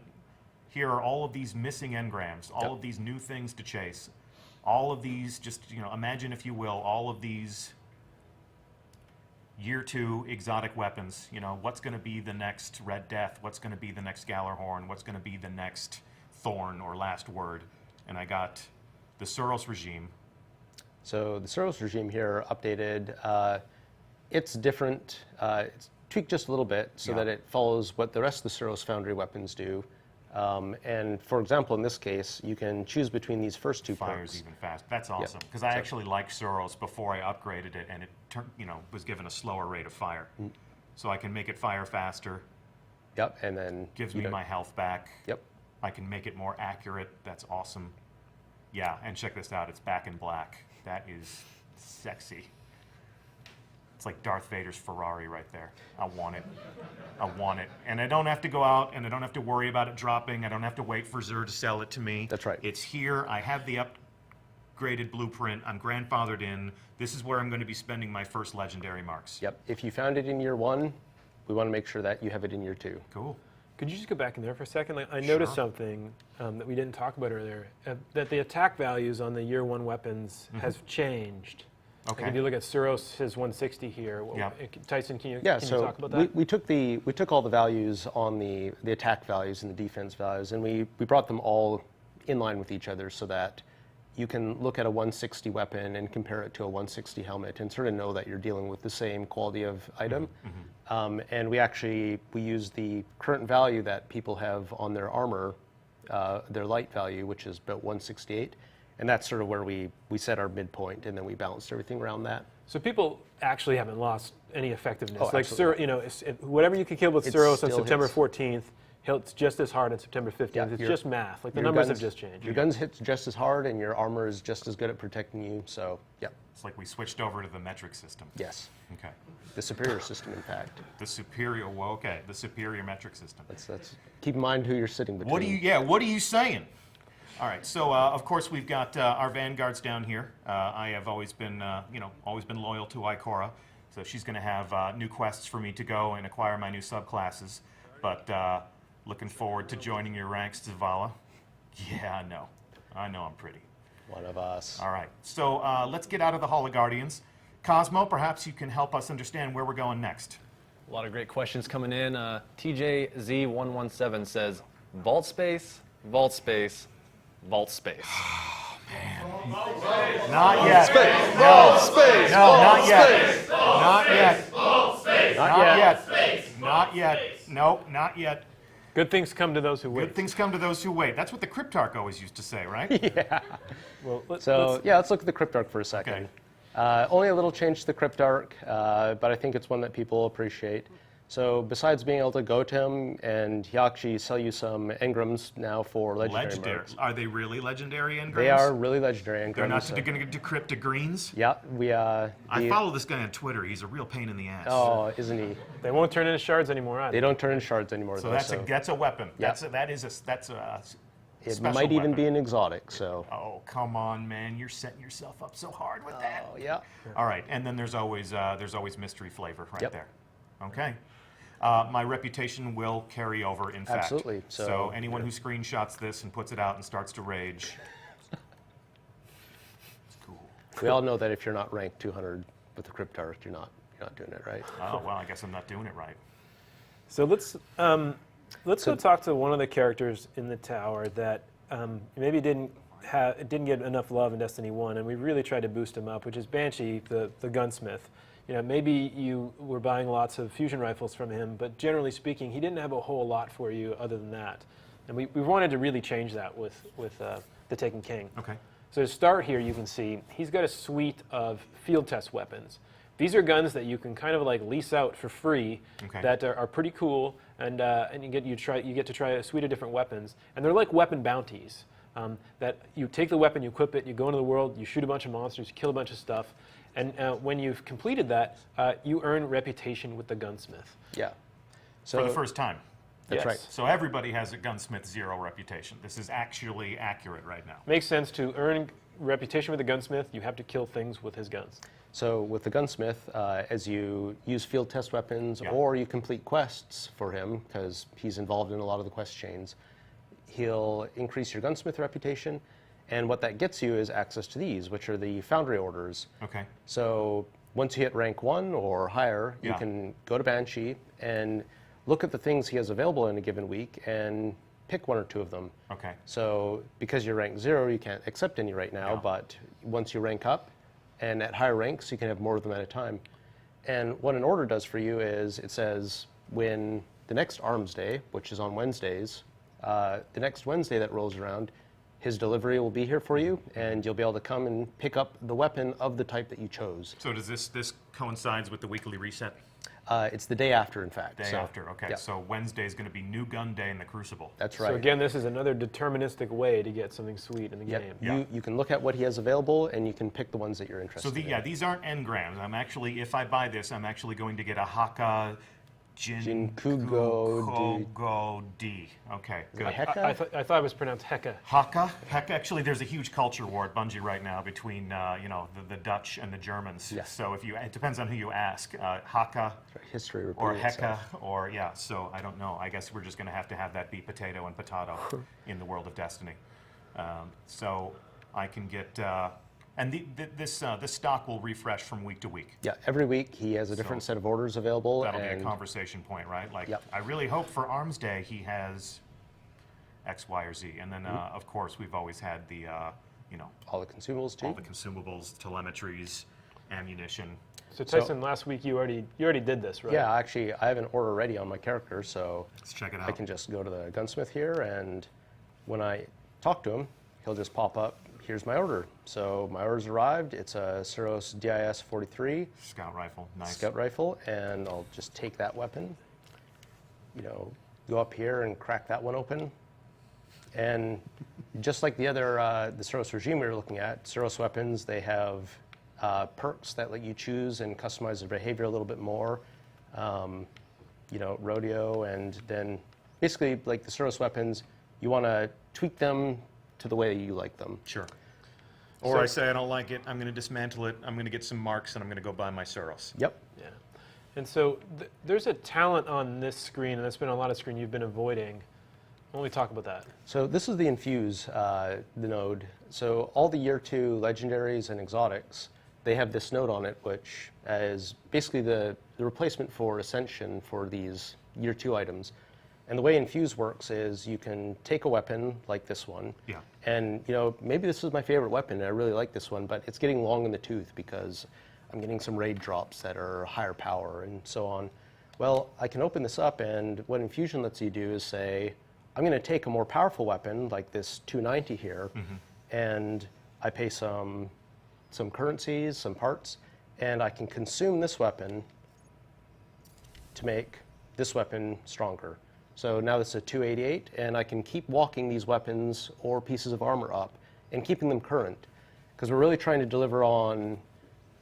here are all of these missing engrams, all of these new things to chase. All of these, just, imagine, if you will, all of these Year 2 exotic weapons. What's going to be the next Red Death? What's going to be the next Gallarhorn? What's going to be the next Thorn or Last Word? And I got the SUROS Regime. So the SUROS Regime here updated. It's different. It's tweaked just a little bit so that it follows what the rest of the SUROS Foundry weapons do. And for example, in this case, you can choose between these first two Fires perks. even fast. That's awesome because I actually liked SUROS before I upgraded it, and it was given a slower rate of fire, so I can make it fire faster. Yep, and then gives me my health back. Yep, I can make it more accurate. That's awesome. Yeah, and check this out. It's back in black. That is sexy. It's like Darth Vader's Ferrari right there. I want it. I want it. And I don't have to go out and I don't have to worry about it dropping. I don't have to wait for Xur to sell it to me. That's right. It's here. I have the upgraded blueprint. I'm grandfathered in. This is where I'm going to be spending my first legendary marks. Yep. If you found it in year 1, we want to make sure that you have it in year 2. Cool. Could you just go back in there for a second? I noticed something that we didn't talk about earlier, that the attack values on the year 1 weapons has changed. Okay. Like if you look at SUROS, his 160 here. Tyson, can you talk about that? We took all the values on the attack values and the defense values, and we brought them all in line with each other so that you can look at a 160 weapon and compare it to a 160 helmet and sort of know that you're dealing with the same quality of item. And we use the current value that people have on their armor, their light value, which is about 168. And that's sort of where we set our midpoint, and then we balanced everything around that. So people actually haven't lost any effectiveness. Oh, like whatever you can kill with SUROS on September 14th, hits just as hard on September 15th. Yeah, it's just math. Like the numbers have just changed. Your guns hit just as hard, and your armor is just as good at protecting you. So, yeah. It's like we switched over to the metric system. Yes. Okay. The superior system, in fact. The superior. Well, okay. The superior metric system. That's. Keep in mind who you're sitting between. What are you saying? All right, so of course we've got our vanguards down here. I have always been loyal to Ikora, so she's going to have new quests for me to go and acquire my new subclasses. But looking forward to joining your ranks, Zavala. Yeah, I know I'm pretty. One of us. All right, so let's get out of the Hall of Guardians. Cosmo, perhaps you can help us understand where we're going next. A lot of great questions coming in. TJZ117 says, Vault space, vault space, vault space. Not yet. Space, No. vault space, No, vault not yet. space. Not yet. Not yet. Yet. Not yet. Nope, not yet. Good things come to those who wait. Good things come to those who wait. That's what the Cryptarch always used to say, right? Well, let's look at the Cryptarch for a second. Okay. Only a little change to the Cryptarch, but I think it's one that people appreciate. So besides being able to go to him, and he'll actually sell you some engrams now for legendary modes. Are they really legendary engrams? They are really legendary engrams. They're not going to decrypt to greens? Yeah, I follow this guy on Twitter. He's a real pain in the ass. Oh, isn't he? They won't turn into shards anymore either. They don't turn into shards anymore. So though, that's a weapon. Yeah. That's a it special might even weapon. be an exotic. So. Oh, come on, man! You're setting yourself up so hard with that. Oh yeah. All right, and then there's always mystery flavor right Yep. there. Okay. My reputation will carry over, in fact. Absolutely. So anyone who screenshots this and puts it out and starts to rage, it's cool. We all know that if you're not ranked 200 with the Cryptarch, you're not doing it right. Oh, well, I guess I'm not doing it right. So let's go talk to one of the characters in the tower that maybe didn't get enough love in Destiny 1, and we really tried to boost him up, which is Banshee, the gunsmith. You know, maybe you were buying lots of fusion rifles from him, but generally speaking, he didn't have a whole lot for you other than that. And we wanted to really change that with the Taken King. Okay. So to start here, you can see he's got a suite of field test weapons. These are guns that you can kind of like lease out for free that are pretty cool, and you get to try a suite of different weapons, and they're like weapon bounties. That you take the weapon, you equip it, you go into the world, you shoot a bunch of monsters, you kill a bunch of stuff, and when you've completed that, you earn reputation with the gunsmith. Yeah. So For the first time. That's Yes. right. So everybody has a gunsmith 0 reputation. This is actually accurate right now. Makes sense to earn reputation with the gunsmith. You have to kill things with his guns. So with the gunsmith, as you use field test weapons or you complete quests for him, because he's involved in a lot of the quest chains, he'll increase your gunsmith reputation. And what that gets you is access to these, which are the foundry orders. Okay. So once you hit rank 1 or higher, you can go to Banshee and look at the things he has available in a given week and pick 1 or 2 of them. Okay. So because you're rank 0, you can't accept any right now, but once you rank up, and at higher ranks, you can have more of them at a time. And what an order does for you is it says when the next Arms Day, which is on Wednesdays, the next Wednesday that rolls around, his delivery will be here for you, and you'll be able to come and pick up the weapon of the type that you chose. So does this coincides with the weekly reset? It's the day after, in fact. Day after, okay. Yeah. So Wednesday is going to be New Gun Day in the Crucible. That's right. So again, this is another deterministic way to get something sweet in the game. Yeah. You can look at what he has available, and you can pick the ones that you're interested in. These aren't engrams. I'm actually, if I buy this, I'm actually going to get a Haka Jinkugo D. Okay, good. Heka? I thought it was pronounced Heka. Haka? Actually, there's a huge culture war at Bungie right now between the Dutch and the Germans. Yes. So it depends on who you ask. Haka History or repeats Heka itself. or So I don't know. I guess we're just going to have that be potato and potato in the world of Destiny. So I can get. And this stock will refresh from week to week. Yeah, every week he has a different set of orders available. That'll be a and conversation point, right? Like, Yep. I really hope for Arms Day he has X, Y, or Z. And then, of course, we've always had the, all the consumables too. all the consumables, telemetries, ammunition. So Tyson, last week you already did this, right? Yeah, actually, I have an order ready on my character, so Let's check it I out. can just go to the gunsmith here, and when I talk to him, he'll just pop up, here's my order. So my order's arrived. It's a SUROS DIS 43 Scout rifle, nice. scout rifle, and I'll just take that weapon, go up here and crack that one open. And just like the other, the SUROS regime we were looking at, SUROS weapons, they have perks that let you choose and customize their behavior a little bit more. Rodeo, and then basically like the SUROS weapons, you want to tweak them to the way you like them. Sure. Or I say I don't like it, I'm going to dismantle it, I'm going to get some marks, and I'm going to go buy my SUROS. Yep. Yeah. And so there's a talent on this screen, and that's been a lot of screen you've been avoiding. Why don't we talk about that? So this is the Infuse, the node. So all the Year 2 legendaries and exotics, they have this node on it, which is basically the replacement for Ascension for these Year 2 items. And the way Infuse works is you can take a weapon like this one, Yeah. and maybe this is my favorite weapon, and I really like this one, but it's getting long in the tooth because I'm getting some raid drops that are higher power and so on. Well, I can open this up, and what Infusion lets you do is say, I'm going to take a more powerful weapon like this 290 here, and I pay some currencies, some parts, and I can consume this weapon to make this weapon stronger. So now this is a 288, and I can keep walking these weapons or pieces of armor up and keeping them current, because we're really trying to deliver on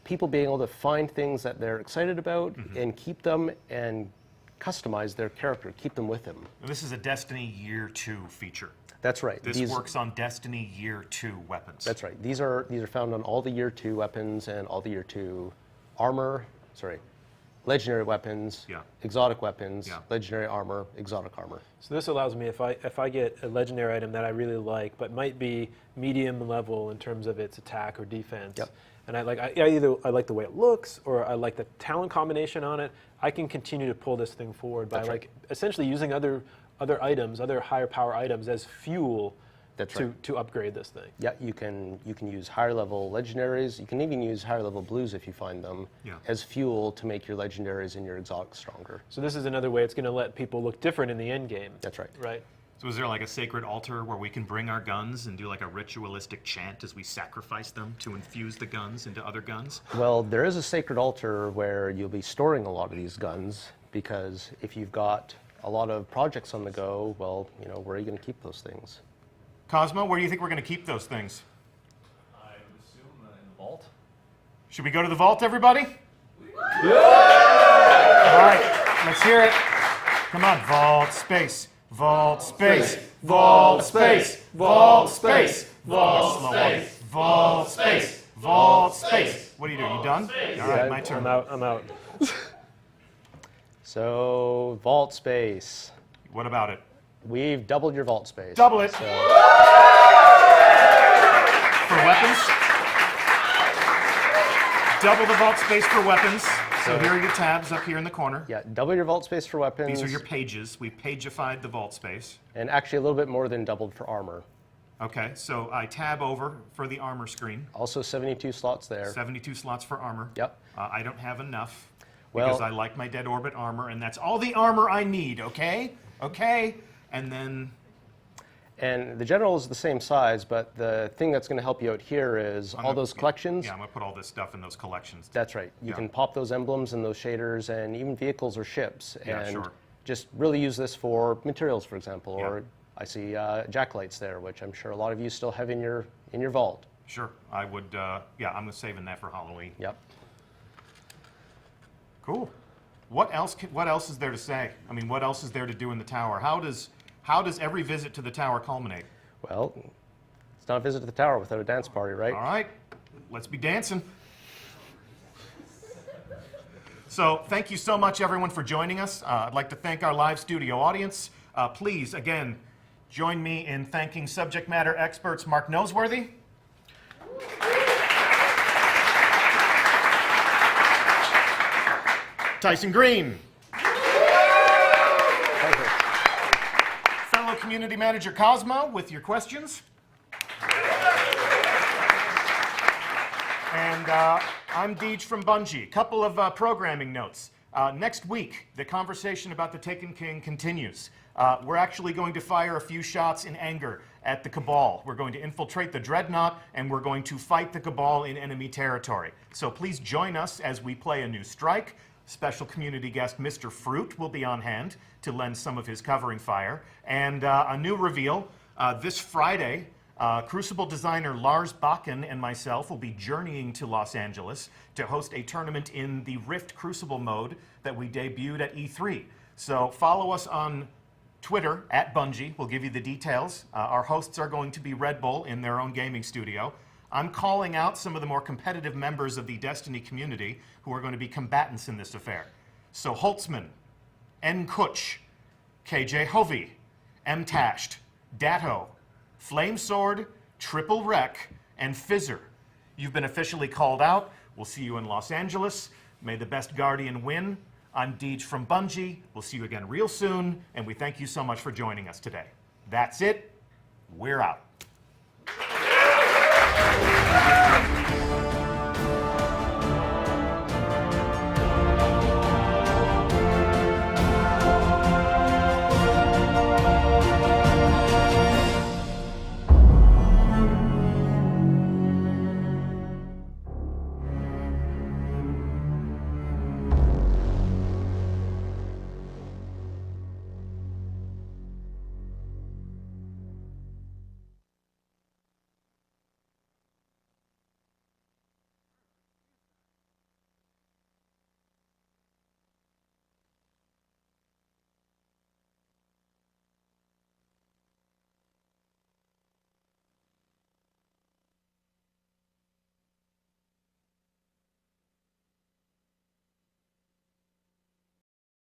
people being able to find things that they're excited about and keep them and customize their character, keep them with them. This is a Destiny Year 2 feature. That's right. This works on Destiny Year 2 weapons. That's right. These are found on all the Year 2 weapons and all the Year 2 armor, legendary weapons, exotic weapons, legendary armor, exotic armor. So this allows me, if I get a legendary item that I really like, but might be medium level in terms of its attack or defense, and I either like the way it looks or I like the talent combination on it, I can continue to pull this thing forward by essentially using other items, other higher power items as fuel to upgrade this thing. Yeah, you can use higher level legendaries. You can even use higher level blues if you find them as fuel to make your legendaries and your exotics stronger. So this is another way it's going to let people look different in the end game. That's right. Right. So is there like a sacred altar where we can bring our guns and do like a ritualistic chant as we sacrifice them to infuse the guns into other guns? Well, there is a sacred altar where you'll be storing a lot of these guns, because if you've got a lot of projects on the go, well, where are you going to keep those things? Cosmo, where do you think we're going to keep those things? I would assume in the vault. Should we go to the vault, everybody? All right, let's hear it. Come on, vault space, vault space, vault space, vault space, vault space, vault space, vault space. What are you doing? You done? All right, my turn. I'm out. So, vault space. What about it? We've doubled your vault space. Double it. So. For weapons? Double the vault space for weapons. So here are your tabs up here in the corner. Yeah, double your vault space for weapons. These are your pages. We pagified the vault space. And actually a little bit more than doubled for armor. Okay, so I tab over for the armor screen. Also 72 slots there. 72 slots for armor. Yep. I don't have enough because I like my dead orbit armor, and that's all the armor I need, okay? Okay? And then... And the general is the same size, but the thing that's going to help you out here is all those collections. Yeah, I'm going to put all this stuff in those collections. That's right. You can pop those emblems and those shaders and even vehicles or ships. Yeah, and sure. just really use this for materials, for example. Or I see jacklights there, which I'm sure a lot of you still have in your vault. Sure. I would, I'm saving that for Halloween. Yep. Cool. What else is there to say? I mean, what else is there to do in the tower? How does every visit to the tower culminate? Well, it's not a visit to the tower without a dance party, right? All right. Let's be dancing. So thank you so much, everyone, for joining us. I'd like to thank our live studio audience. Please, again, join me in thanking subject matter experts Mark Noseworthy, Tyson Green, fellow community manager Cosmo with your questions, and I'm Deej from Bungie. Couple of programming notes. Next week, the conversation about the Taken King continues. We're actually going to fire a few shots in anger at the Cabal. We're going to infiltrate the Dreadnought, and we're going to fight the Cabal in enemy territory. So please join us as we play a new strike. Special community guest Mr. Fruit will be on hand to lend some of his covering fire. And a new reveal, this Friday, Crucible designer Lars Bakken and myself will be journeying to Los Angeles to host a tournament in the Rift Crucible mode that we debuted at E3. So follow us on Twitter, @Bungie. We'll give you the details. Our hosts are going to be Red Bull in their own gaming studio. I'm calling out some of the more competitive members of the Destiny community who are going to be combatants in this affair. So Holtzman, N. Kutch, KJ Hovey, M. Tasht, Datto, Flamesword, Triple Wreck, and Fizzer. You've been officially called out. We'll see you in Los Angeles. May the best Guardian win. I'm Deej from Bungie. We'll see you again real soon, and we thank you so much for joining us today. That's it. We're out.